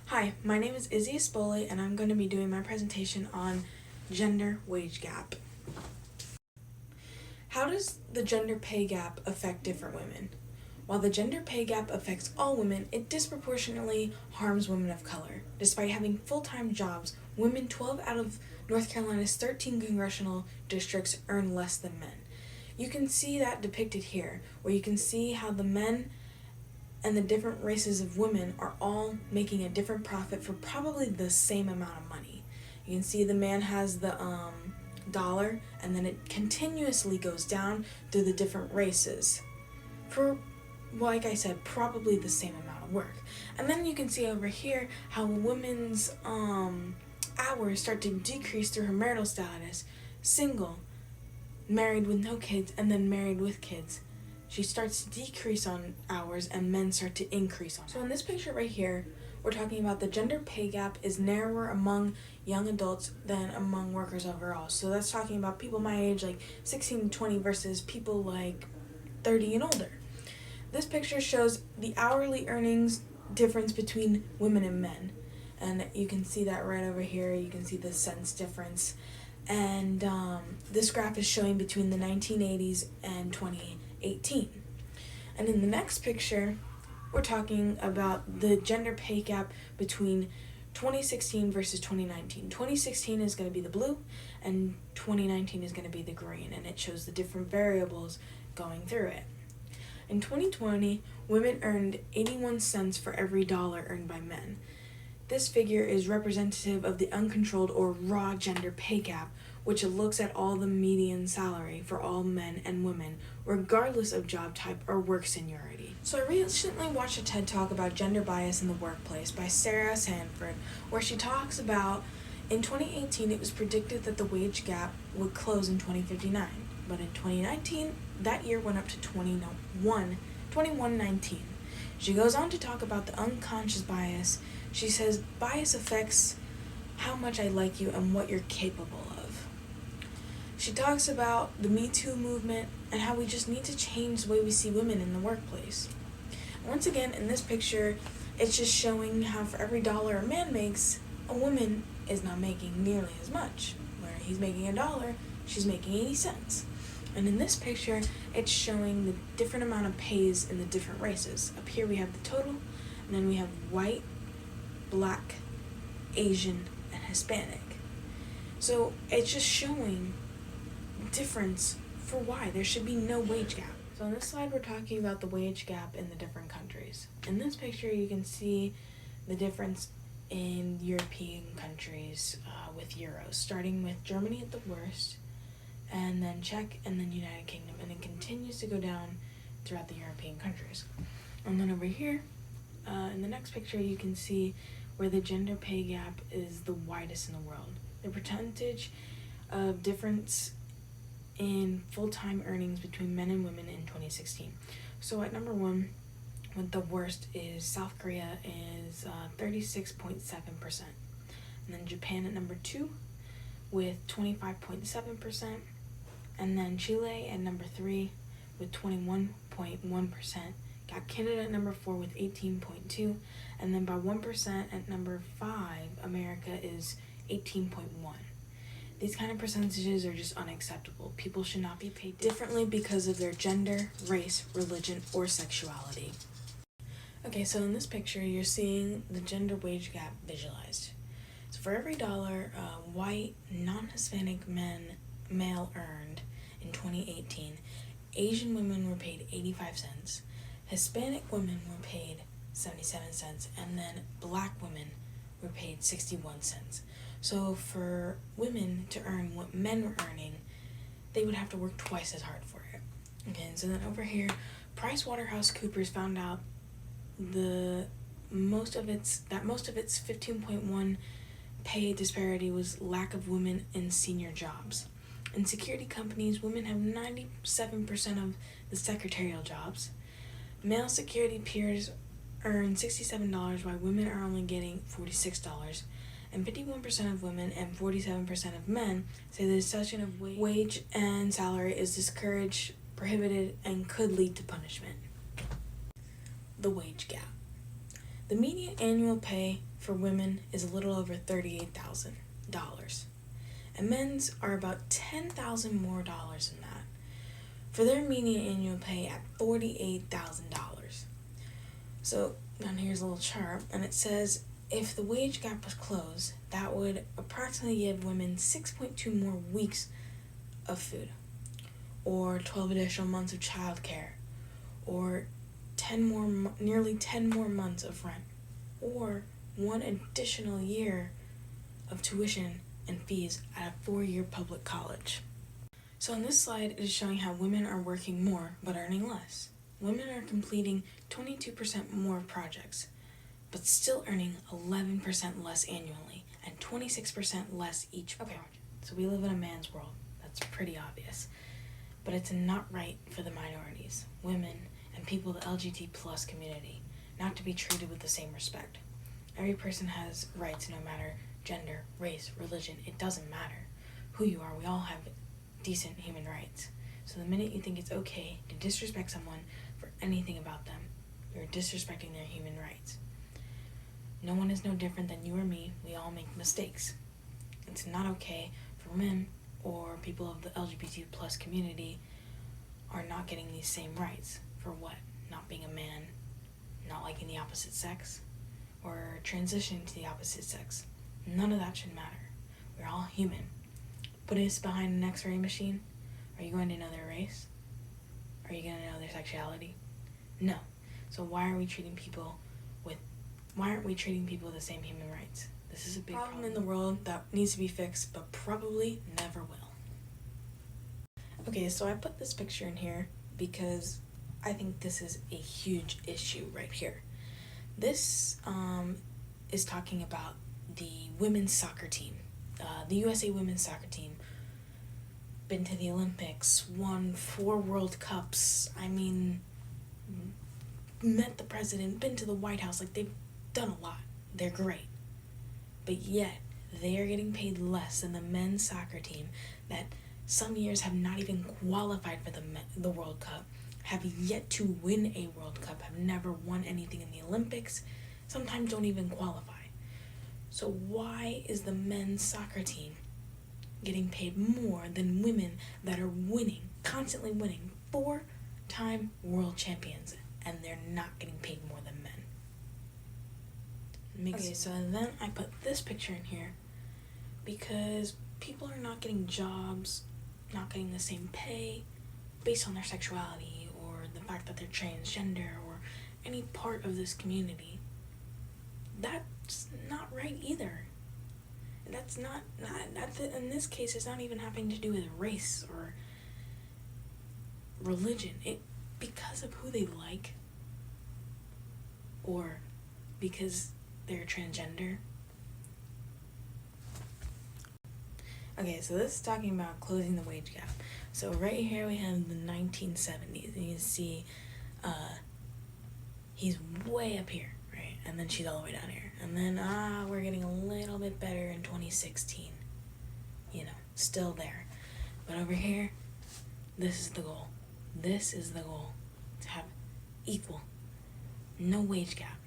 Hi, my name is Izzy Espoli, and I'm going to be doing my presentation on gender wage gap. How does the gender pay gap affect different women? While the gender pay gap affects all women, it disproportionately harms women of color. Despite having full-time jobs, women 12 out of North Carolina's 13 congressional districts earn less than men. You can see that depicted here, where you can see how the men and the different races of women are all making a different profit for probably the same amount of money. You can see the man has the dollar, and then it continuously goes down through the different races for, like I said, probably the same amount of work. And then you can see over here how a woman's hours start to decrease through her marital status: single, married with no kids, and then married with kids. She starts to decrease on hours and men start to increase on hours. So in this picture right here, we're talking about the gender pay gap is narrower among young adults than among workers overall. So that's talking about people my age, like 16 to 20, versus people like 30 and older. This picture shows the hourly earnings difference between women and men. And you can see that right over here. You can see the cents difference. And this graph is showing between the 1980s and 2018. And in the next picture, we're talking about the gender pay gap between 2016 versus 2019. 2016 is going to be the blue, and 2019 is going to be the green, and it shows the different variables going through it. In 2020, women earned 81 cents for every dollar earned by men. This figure is representative of the uncontrolled or raw gender pay gap, which looks at all the median salary for all men and women, regardless of job type or work seniority. So I recently watched a TED Talk about gender bias in the workplace by Sarah Sanford, where she talks about in 2018 it was predicted that the wage gap would close in 2059, but in 2019 that year went up to 2119. She goes on to talk about the unconscious bias. She says, bias affects how much I like you and what you're capable of. She talks about the Me Too movement and how we just need to change the way we see women in the workplace. Once again, in this picture, it's just showing how for every dollar a man makes, a woman is not making nearly as much. Where he's making $1, she's making 80 cents. And in this picture, it's showing the different amount of pays in the different races. Up here we have the total, and then we have white, black, Asian, and Hispanic. So it's just showing difference for why there should be no wage gap. So on this slide, we're talking about the wage gap in the different countries. In this picture, you can see the difference in European countries with euros, starting with Germany at the worst, and then Czech, and then United Kingdom, and it continues to go down throughout the European countries. And then over here, in the next picture, you can see where the gender pay gap is the widest in the world. The percentage of difference in full-time earnings between men and women in 2016. So at number one, with the worst is South Korea is 36.7%. And then Japan at number two with 25.7%. And then Chile at number 3 with 21.1%. Got Canada at number 4 with 18.2%. And then by 1% at number 5, America is 18.1%. These kind of percentages are just unacceptable. People should not be paid differently because of their gender, race, religion, or sexuality. Okay, so in this picture, you're seeing the gender wage gap visualized. So for every dollar white, non-Hispanic male earned in 2018, Asian women were paid 85 cents, Hispanic women were paid 77 cents, and then black women were paid 61 cents. So for women to earn what men were earning, they would have to work twice as hard for it. Okay, so then over here, PricewaterhouseCoopers found out most of its 15.1 pay disparity was lack of women in senior jobs. In security companies, women have 97% of the secretarial jobs. Male security peers earn $67 while women are only getting $46. And 51% of women and 47% of men say the discussion of wage and salary is discouraged, prohibited, and could lead to punishment. The wage gap. The median annual pay for for women is a little over $38,000, and men's are about $10,000 more dollars than that, for their median annual pay at $48,000. So down here's a little chart, and it says if the wage gap was closed, that would approximately give women 6.2 more weeks of food, or 12 additional months of childcare, or nearly 10 more months of rent, or 1 additional year of tuition and fees at a 4-year public college. So on this slide, it is showing how women are working more but earning less. Women are completing 22% more projects, but still earning 11% less annually and 26% less each project. So we live in a man's world. That's pretty obvious. But it's not right for the minorities, women, and people of the LGBT plus community not to be treated with the same respect. Every person has rights no matter gender, race, religion. It doesn't matter who you are. We all have decent human rights. So the minute you think it's okay to disrespect someone for anything about them, you're disrespecting their human rights. No one is no different than you or me. We all make mistakes. It's not okay for men or people of the LGBT plus community are not getting these same rights. For what? Not being a man, not liking the opposite sex, or transitioning to the opposite sex. None of that should matter. We're all human. Put us behind an X-ray machine. Are you going to know their race? Are you going to know their sexuality? No. So why aren't we treating people with the same human rights? This is a big problem in the world that needs to be fixed, but probably never will. Okay, so I put this picture in here because I think this is a huge issue right here. This is talking about the women's soccer team. The USA women's soccer team been to the Olympics, won 4 World Cups, met the president, been to the White House, they've done a lot. They're great. But yet, they are getting paid less than the men's soccer team that some years have not even qualified for the World Cup, have yet to win a World Cup, have never won anything in the Olympics, sometimes don't even qualify. So why is the men's soccer team getting paid more than women that are winning, constantly winning, 4-time world champions, and they're not getting paid more than men? Okay, so then I put this picture in here because people are not getting jobs, not getting the same pay based on their sexuality or the fact that they're transgender or any part of this community. That's not right either. That's not in this case, it's not even having to do with race or religion. Because of who they like or because they're transgender. Okay, so this is talking about closing the wage gap. So right here we have the 1970s, and you can see he's way up here, right? And then she's all the way down here. And then we're getting a little bit better in 2016. Still there. But over here, this is the goal. This is the goal. To have equal, no wage gap.